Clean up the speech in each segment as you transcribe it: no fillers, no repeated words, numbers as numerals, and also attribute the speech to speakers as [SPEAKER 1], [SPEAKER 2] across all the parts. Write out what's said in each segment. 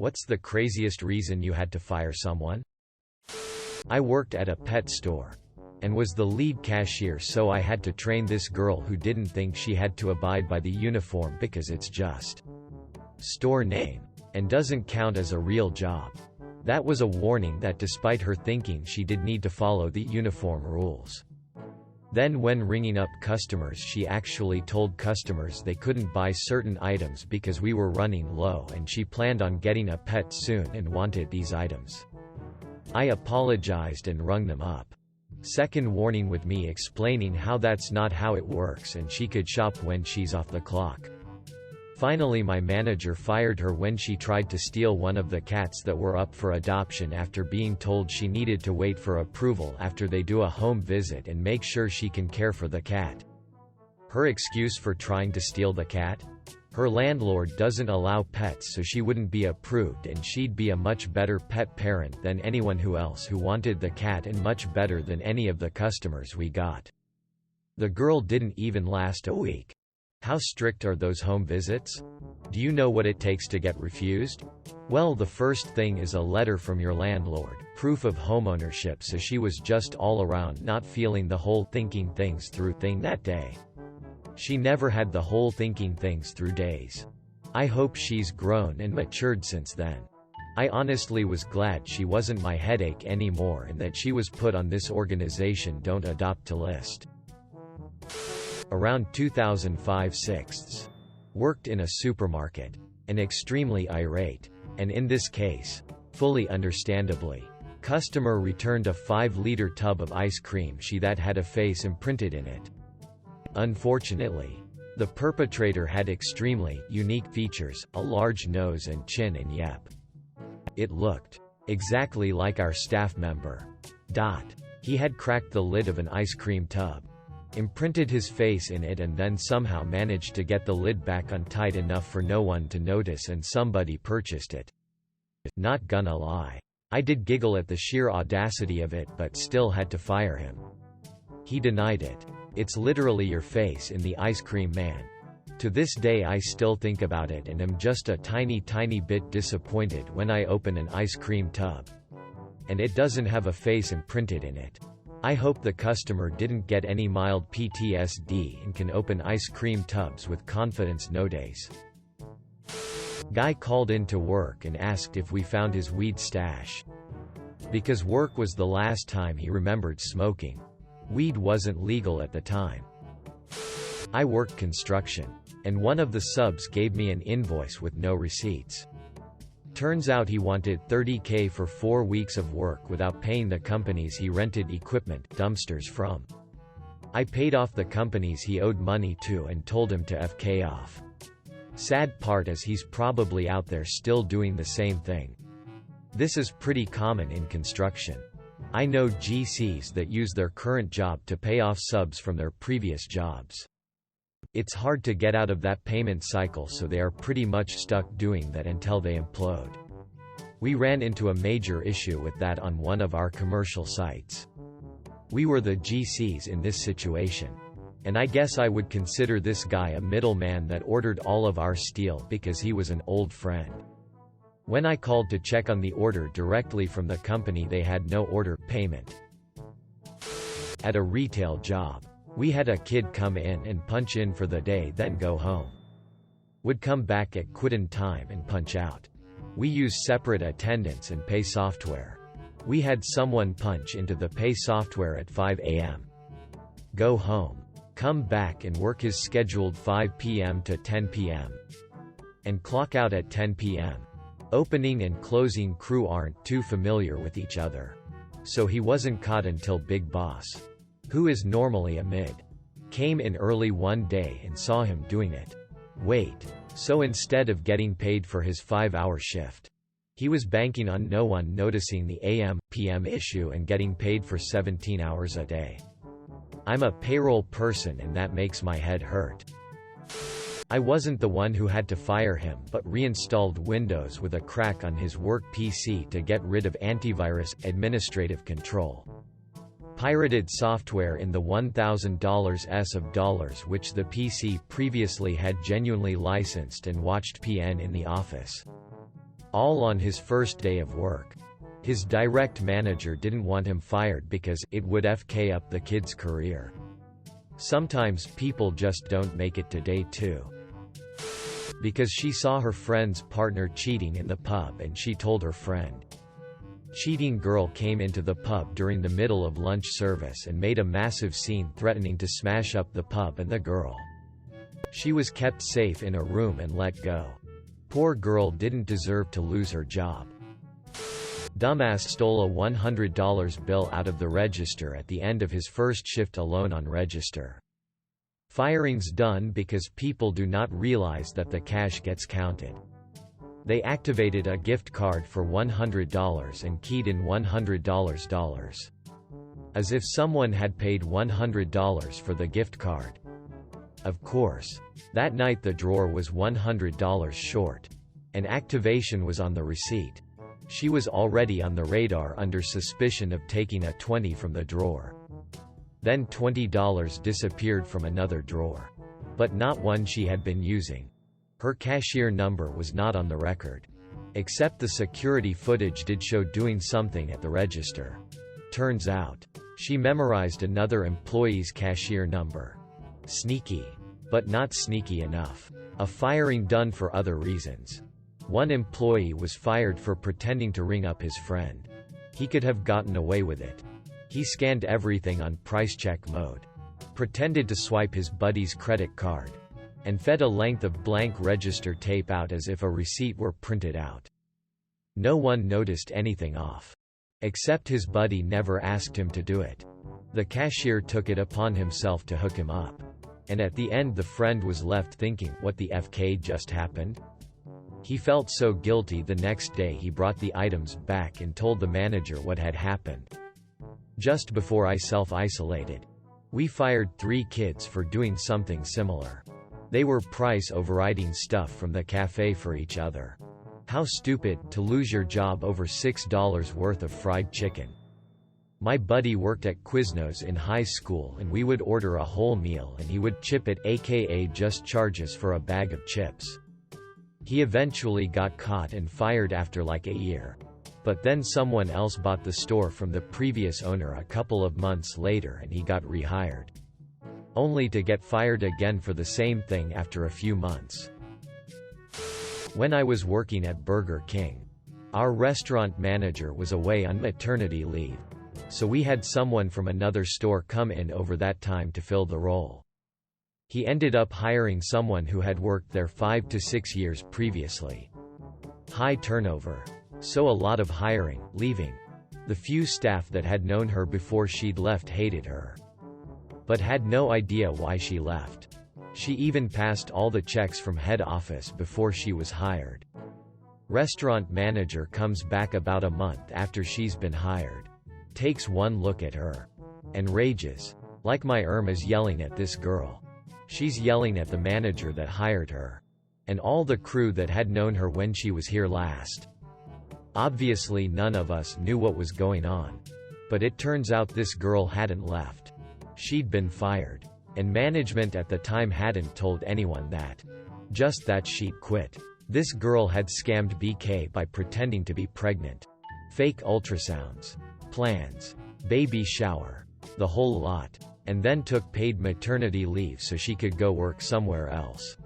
[SPEAKER 1] What's the craziest reason you had to fire someone? I worked at a pet store and was the lead cashier, so I had to train this girl who didn't think she had to abide by the uniform because it's just store name and doesn't count as a real job. That was a warning that despite her thinking she did need to follow the uniform rules. Then when ringing up customers, she actually told customers they couldn't buy certain items because we were running low and she planned on getting a pet soon and wanted these items. I apologized and rung them up. Second warning with me explaining how that's not how it works and she could shop when she's off the clock. Finally, my manager fired her when she tried to steal one of the cats that were up for adoption after being told she needed to wait for approval after they do a home visit and make sure she can care for the cat. Her excuse for trying to steal the cat? Her landlord doesn't allow pets, so she wouldn't be approved and she'd be a much better pet parent than anyone else who wanted the cat and much better than any of the customers we got. The girl didn't even last a week. How strict are those home visits? Do you know what it takes to get refused? Well, the first thing is a letter from your landlord, proof of homeownership, so she was just all around not feeling the whole thinking things through thing that day. She never had the whole thinking things through days. I hope she's grown and matured since then. I honestly was glad she wasn't my headache anymore and that she was put on this organization don't adopt to list. Around 2005-6. Worked in a supermarket. And extremely irate. And in this case, fully understandably, customer returned a 5-liter tub of ice cream that had a face imprinted in it. Unfortunately, the perpetrator had extremely unique features, a large nose and chin, and yep, it looked exactly like our staff member. He had cracked the lid of an ice cream tub, imprinted his face in it, and then somehow managed to get the lid back on tight enough for no one to notice, and somebody purchased it. Not gonna lie, I did giggle at the sheer audacity of it, but still had to fire him. He denied it. It's literally your face in the ice cream, man. To this day I still think about it and am just a tiny bit disappointed when I open an ice cream tub and it doesn't have a face imprinted in it. I hope the customer didn't get any mild PTSD and can open ice cream tubs with confidence nowadays. Guy called in to work and asked if we found his weed stash, because work was the last time he remembered smoking. Weed wasn't legal at the time. I worked construction, and one of the subs gave me an invoice with no receipts. Turns out he wanted $30K for 4 weeks of work without paying the companies he rented equipment, dumpsters from. I paid off the companies he owed money to and told him to FK off. Sad part is he's probably out there still doing the same thing. This is pretty common in construction. I know GCs that use their current job to pay off subs from their previous jobs. It's hard to get out of that payment cycle, so they are pretty much stuck doing that until they implode. We ran into a major issue with that on one of our commercial sites. We were the GCs in this situation. And I guess I would consider this guy a middleman that ordered all of our steel because he was an old friend. When I called to check on the order directly from the company, they had no order payment. At a retail job, we had a kid come in and punch in for the day, then go home. Would come back at quitting time and punch out. We use separate attendance and pay software. We had someone punch into the pay software at 5 a.m. Go home. Come back and work his scheduled 5 p.m. to 10 p.m. and clock out at 10 p.m. Opening and closing crew aren't too familiar with each other. So he wasn't caught until Big Boss, who is normally a mid, came in early one day and saw him doing it. So instead of getting paid for his 5-hour shift, he was banking on no one noticing the AM/PM issue and getting paid for 17 hours a day. I'm a payroll person and that makes my head hurt. I wasn't the one who had to fire him, but reinstalled Windows with a crack on his work PC to get rid of antivirus administrative control. Pirated software in the $1,000s of dollars which the PC previously had genuinely licensed, and watched PN in the office. All on his first day of work. His direct manager didn't want him fired because it would FK up the kid's career. Sometimes people just don't make it to day 2. Because she saw her friend's partner cheating in the pub and she told her friend. Cheating girl came into the pub during the middle of lunch service and made a massive scene threatening to smash up the pub and the girl. She was kept safe in a room and let go. Poor girl didn't deserve to lose her job. Dumbass stole a $100 bill out of the register at the end of his first shift alone on register. Firing's done because people do not realize that the cash gets counted. They activated a gift card for $100 and keyed in $100. As if someone had paid $100 for the gift card. Of course. That night the drawer was $100 short. And activation was on the receipt. She was already on the radar under suspicion of taking a 20 from the drawer. Then $20 disappeared from another drawer. But not one she had been using. Her cashier number was not on the record. Except the security footage did show doing something at the register. Turns out, she memorized another employee's cashier number. Sneaky. But not sneaky enough. A firing done for other reasons. One employee was fired for pretending to ring up his friend. He could have gotten away with it. He scanned everything on price check mode. Pretended to swipe his buddy's credit card. And fed a length of blank register tape out as if a receipt were printed out. No one noticed anything off. Except his buddy never asked him to do it. The cashier took it upon himself to hook him up. And at the end the friend was left thinking, what the FK just happened? He felt so guilty the next day he brought the items back and told the manager what had happened. Just before I self-isolated. We fired 3 kids for doing something similar. They were price overriding stuff from the cafe for each other. How stupid, to lose your job over $6 worth of fried chicken. My buddy worked at Quiznos in high school and we would order a whole meal and he would chip it, aka just charge us for a bag of chips. He eventually got caught and fired after like a year. But then someone else bought the store from the previous owner a couple of months later and he got rehired. Only to get fired again for the same thing after a few months. When I was working at Burger King, our restaurant manager was away on maternity leave. So we had someone from another store come in over that time to fill the role. He ended up hiring someone who had worked there 5 to 6 years previously. High turnover. So a lot of hiring, leaving. The few staff that had known her before she'd left hated her. But had no idea why she left. She even passed all the checks from head office before she was hired. Restaurant manager comes back about a month after she's been hired. Takes one look at her. And rages. Like my is yelling at this girl. She's yelling at the manager that hired her. And all the crew that had known her when she was here last. Obviously none of us knew what was going on. But it turns out this girl hadn't left. She'd been fired. And management at the time hadn't told anyone that. Just that she'd quit. This girl had scammed BK by pretending to be pregnant. Fake ultrasounds. Plans. Baby shower. The whole lot. And then took paid maternity leave so she could go work somewhere else.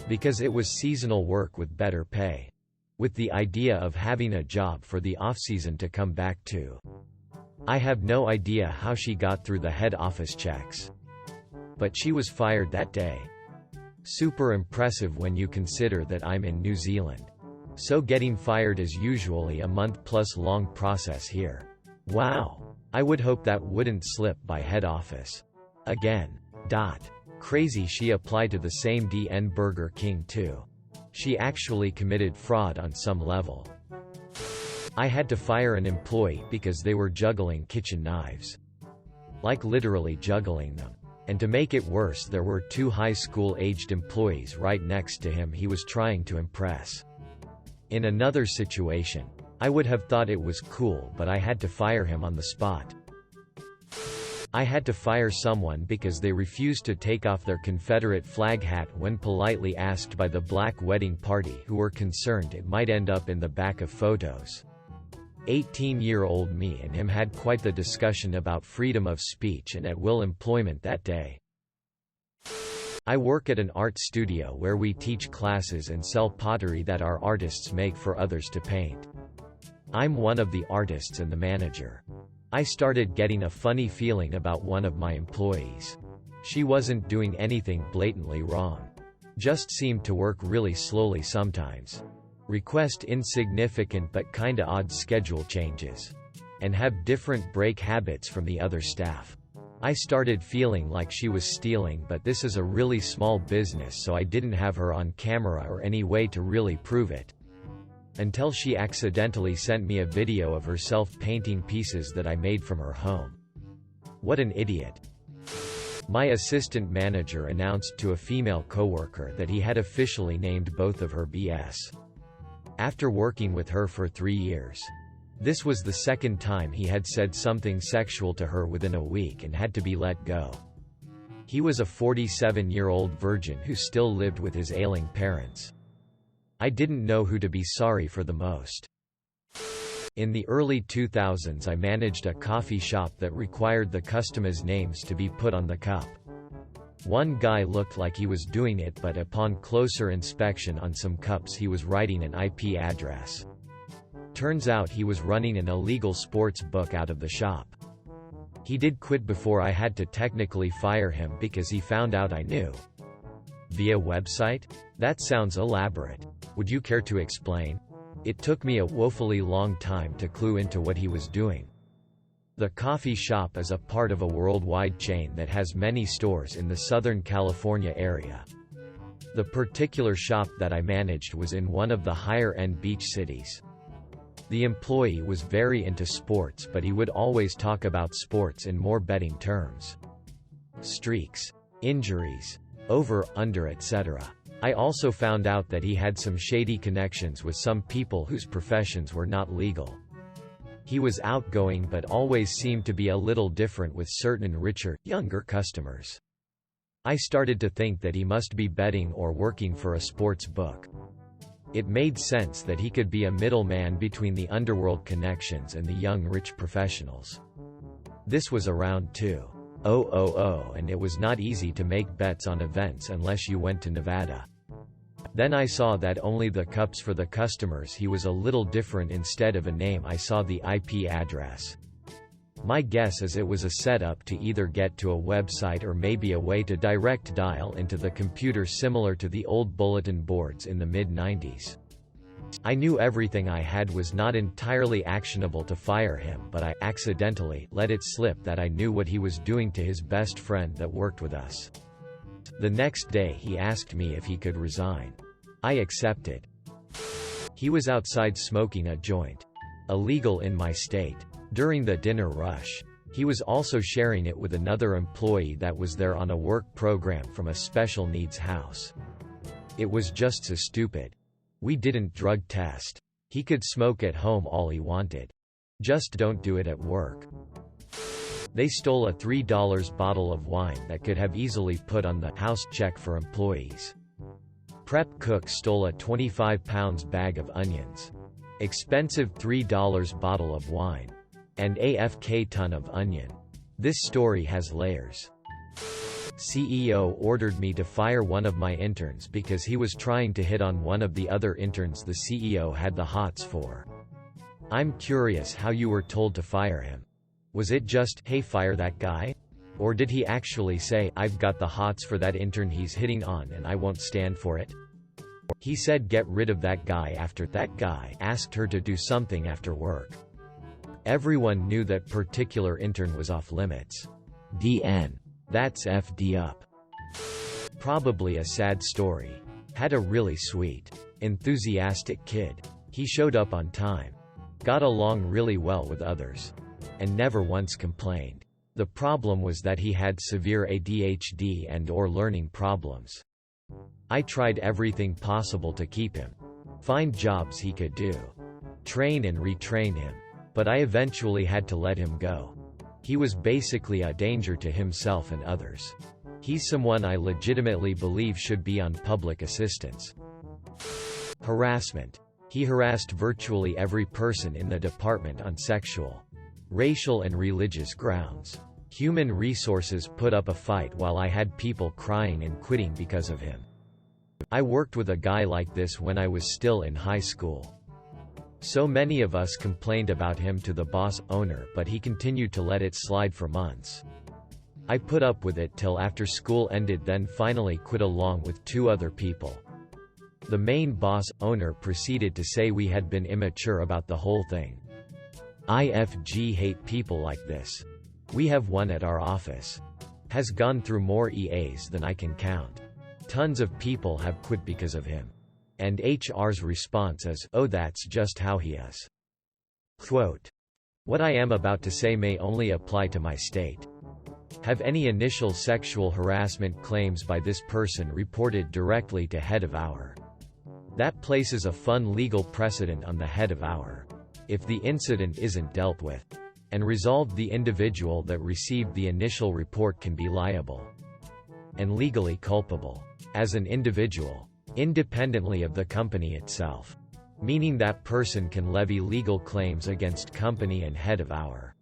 [SPEAKER 1] Because it was seasonal work with better pay. With the idea of having a job for the off-season to come back to. I have no idea how she got through the head office checks. But she was fired that day. Super impressive when you consider that I'm in New Zealand. So getting fired is usually a month-plus long process here. Wow. I would hope that wouldn't slip by head office. Again. Crazy she applied to the same DN Burger King too. She actually committed fraud on some level. I had to fire an employee because they were juggling kitchen knives. Like literally juggling them. And to make it worse, there were 2 high school-aged employees right next to him he was trying to impress. In another situation, I would have thought it was cool, but I had to fire him on the spot. I had to fire someone because they refused to take off their Confederate flag hat when politely asked by the black wedding party, who were concerned it might end up in the back of photos. 18-year-old me and him had quite the discussion about freedom of speech and at-will employment that day. I work at an art studio where we teach classes and sell pottery that our artists make for others to paint. I'm one of the artists and the manager. I started getting a funny feeling about one of my employees. She wasn't doing anything blatantly wrong. Just seemed to work really slowly sometimes. Request insignificant but kinda odd schedule changes. And have different break habits from the other staff. I started feeling like she was stealing, but this is a really small business, so I didn't have her on camera or any way to really prove it. Until she accidentally sent me a video of herself painting pieces that I made from her home. What an idiot. My assistant manager announced to a female coworker that he had officially named both of her BS. After working with her for 3 years. This was the second time he had said something sexual to her within a week and had to be let go. He was a 47-year-old virgin who still lived with his ailing parents. I didn't know who to be sorry for the most. In the early 2000s, I managed a coffee shop that required the customers' names to be put on the cup. One guy looked like he was doing it, but upon closer inspection on some cups he was writing an IP address. Turns out he was running an illegal sports book out of the shop. He did quit before I had to technically fire him because he found out I knew. Via website? That sounds elaborate. Would you care to explain? It took me a woefully long time to clue into what he was doing. The coffee shop is a part of a worldwide chain that has many stores in the Southern California area. The particular shop that I managed was in one of the higher-end beach cities. The employee was very into sports, but he would always talk about sports in more betting terms. Streaks, injuries, over, under, etc. I also found out that he had some shady connections with some people whose professions were not legal. He was outgoing but always seemed to be a little different with certain richer, younger customers. I started to think that he must be betting or working for a sports book. It made sense that he could be a middleman between the underworld connections and the young rich professionals. This was around 2000, and it was not easy to make bets on events unless you went to Nevada. Then I saw that only the cups for the customers he was a little different. Instead of a name I saw the IP address. My guess is it was a setup to either get to a website or maybe a way to direct dial into the computer similar to the old bulletin boards in the mid-90s. I knew everything I had was not entirely actionable to fire him, but I accidentally let it slip that I knew what he was doing to his best friend that worked with us. The next day he asked me if he could resign. I accepted. He was outside smoking a joint. Illegal in my state. During the dinner rush. He was also sharing it with another employee that was there on a work program from a special needs house. It was just so stupid. We didn't drug test. He could smoke at home all he wanted. Just don't do it at work. They stole a $3 bottle of wine that could have easily put on the house check for employees. Prep cook stole a 25-pound bag of onions. Expensive $3 bottle of wine. And AFK ton of onion. This story has layers. CEO ordered me to fire one of my interns because he was trying to hit on one of the other interns the CEO had the hots for. I'm curious how you were told to fire him. Was it just, hey, fire that guy? Or did he actually say, I've got the hots for that intern he's hitting on and I won't stand for it? He said get rid of that guy after that guy asked her to do something after work. Everyone knew that particular intern was off limits. DN. That's FD up. Probably a sad story. Had a really sweet, enthusiastic kid. He showed up on time. Got along really well with others. And never once complained. The problem was that he had severe ADHD and/or learning problems. I tried everything possible to keep him. Find jobs he could do. Train and retrain him. But I eventually had to let him go. He was basically a danger to himself and others. He's someone I legitimately believe should be on public assistance. Harassment. He harassed virtually every person in the department on sexual, racial and religious grounds. Human resources put up a fight while I had people crying and quitting because of him. I worked with a guy like this when I was still in high school. So many of us complained about him to the boss owner, but he continued to let it slide for months. I put up with it till after school ended, then finally quit along with 2 other people. The main boss owner proceeded to say we had been immature about the whole thing. IFG hate people like this. We have one at our office. Has gone through more EAs than I can count. Tons of people have quit because of him. And HR's response is, "Oh, that's just how he is." Quote, "What I am about to say may only apply to my state. Have any initial sexual harassment claims by this person reported directly to head of our. That places a fun legal precedent on the head of our. If the incident isn't dealt with and resolved, the individual that received the initial report can be liable and legally culpable as an individual, independently of the company itself, meaning that person can levy legal claims against company and head of our."